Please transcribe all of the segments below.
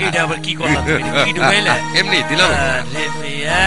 এটা আবার কি করলাম তুমি ঢুকাইলা এমনি দিলাম আরে মিয়া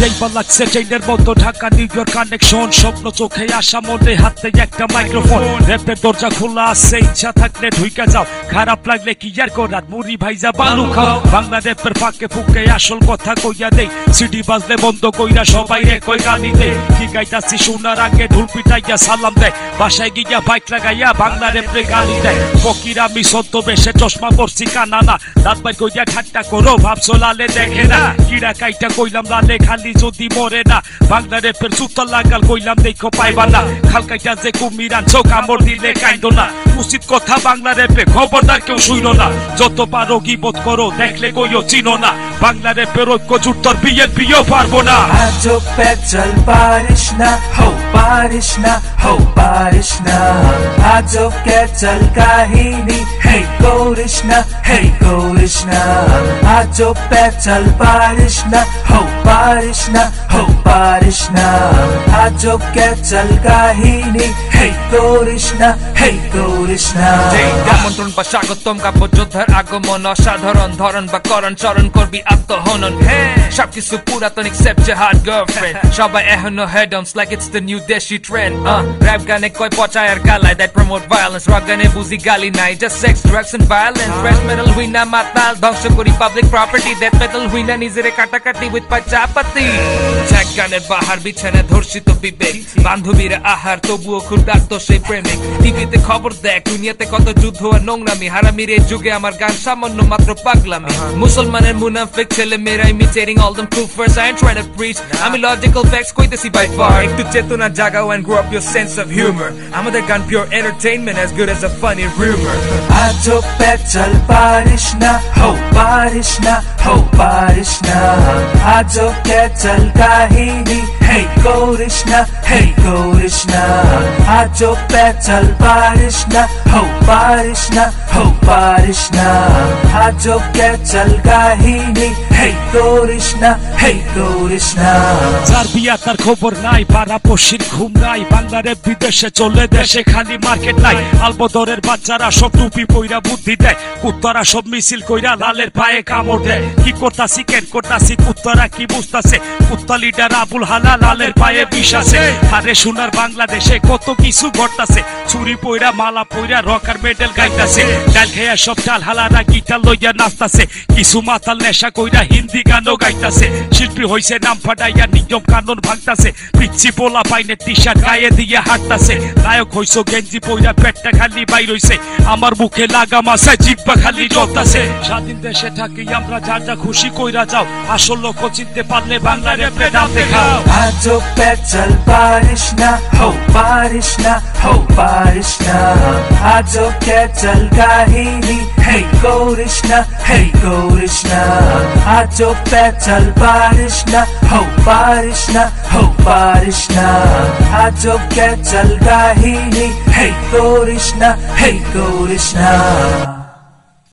এইবার লাগছে চেইনের মতো ঢাকা নিউ ইয়র্ক কানেকশন স্বপ্ন চোখে আসা মনে হাতে একটা মাইক্রোফোন র্যাপের দরজা খোলা আছে ইচ্ছা থাকলে ঢুইকা যাও খারাপ লাগলে কি আর করার মুড়ি ভাইজা বালু খাও বাংলা র্যাপের ফাঁকে ফুকে আসল কথা কইয়া দেই সিডি বাজলে বন্ধ কইরা সবাই রে কই গালি দে কি গাইতাছি শোনার আগে ঢুল পিটাইয়া সালাম দেয় বাসায় গিয়া বাইক লাগাইয়া বাংলা র্যাপে গালি দেয় ফকির আমি সত্য বেশে চশমা পরছি কানা না দাঁত বাই কইয়া ঠাট্টা করো ভাবছো লালে দেখে না কিরা কাইটা কইলাম লালে খালি যদি মরে না বাংলা র্যাপের সুতা লাগাল কইলাম দেখো পাইবা না খালকাইটা যে কুমির আনছো কামড় দিলে কাইন্দ না উচিত কথা বাংলা র্যাপে খবরদার কেউ শুইনো না যত পারো গিবত করো দেখলে কইও চিনো না বাংলা র্যাপের ঐক্য জুট তোর বিএনপিও পারবো না आजो पे चल बारिश ना हो बारिश ना हो बारिश ना आजो के चल काहिनी है कोरिश ना आजो पे चल बारिश ना हो बारिश ना हो बारिश ना आजो के चल काहिनी है कोरिश ना আমন্ত্রণ বা স্বাগতম কাব্য যোদ্ধার আগমন অসাধারণ ধরন বা করণ চরণ করবি আত্মহনন সবকিছু পুরাতন except your hot girlfriend সবাই এখনো head-ons like it's the new deshi trend rap গানে কয় পচায় আর গালায় that promote violence rock গানে বুঝি গালি নাই just sex drugs and violence thrash metal হুই না মাতাল ধ্বংস করি public property death metal হুই না নিজেরে কাটাকাটি with পাচাপাতি ঝাক গানের বাহার বিছানা ধর্ষিত বিবেক বান্ধবীরা আহার তবুও ক্ষুধার্ত সেই প্রেমিক টিভিতে খবর দেখ দুনিয়াতে কত যুদ্ধ আর নোংরামি হারামির এই যুগে আমার গান সামান্য মাত্র পাগলামি মুসলমানের মুনাফিক ছেলে মেয়েরা imitating all them kuffars I ain't trying to preach আমি logical facts কইতেছি by far একটু চেতনা জাগাও and grow up your sense of humor আমাদের গান pure entertainment as good as a funny rumor आजो पे चल बारिश ना हो बारिश ना हो बारिश ना आजो के चल काहिनी है कोरिश ना आजो पे चल बारिश ना हो बारिश ना हो बारिश ना आजो के चल काहिनी है कोरिश ना যার বিয়া তার খবর নাই পাড়া পড়শির ঘুম নাই বাংলা র্যাপ বিদেশে চলে দেশে খালি মার্কেট নাই আলবদরের বাচ্চারা সব টুপি পইরা বুদ্ধি দেয় কুত্তারা সব মিছিল কইরা লালের পায়ে কামড় দেয় কি করতাছি কেন করতাছি কুত্তারা কি বুঝতাছে কুত্তা লিডার আবুল হালা লালের পায়ে বিষ আছে আরে সোনার বাংলাদেশে কত কিছু ঘটতাছে চুরি পইরা মালা পইরা রকার মেডেল গাইতাছে ডাল খেয়া সব ডাল হালারা গিটার লইয়া নাচতাছে কিছু মাতাল নেশা কইরা হিন্দি গানও গাইতাছে শিল্পী হইছে নাম ফাটাইয়া নিয়ম কানুন ভাঙতাছে পিচ্ছি পোলা পাইনে টি-শার্ট গায়ে দিয়ে হাঁটতাছে নায়ক হইছো গেঞ্জি পইরা পেটটা খালি বাইর হইছে আমার মুখে লাগাম আছে জিহ্বা খালি জ্বলতাছে স্বাধীন দেশে থাকি আমরা যার যা খুশি কইরা যাও আসল লক্ষ্য চিনতে পারলে বাংলা র্যাপে নাম দেখাও आजो पे चल बारिश ना हो बारिश ना हो बारिश ना आजो के चल काहिनी है कोरिश ना आजो पे चल बारिश ना हो बारिश ना हो बारिश ना आजो के चल काहिनी है कोरिश ना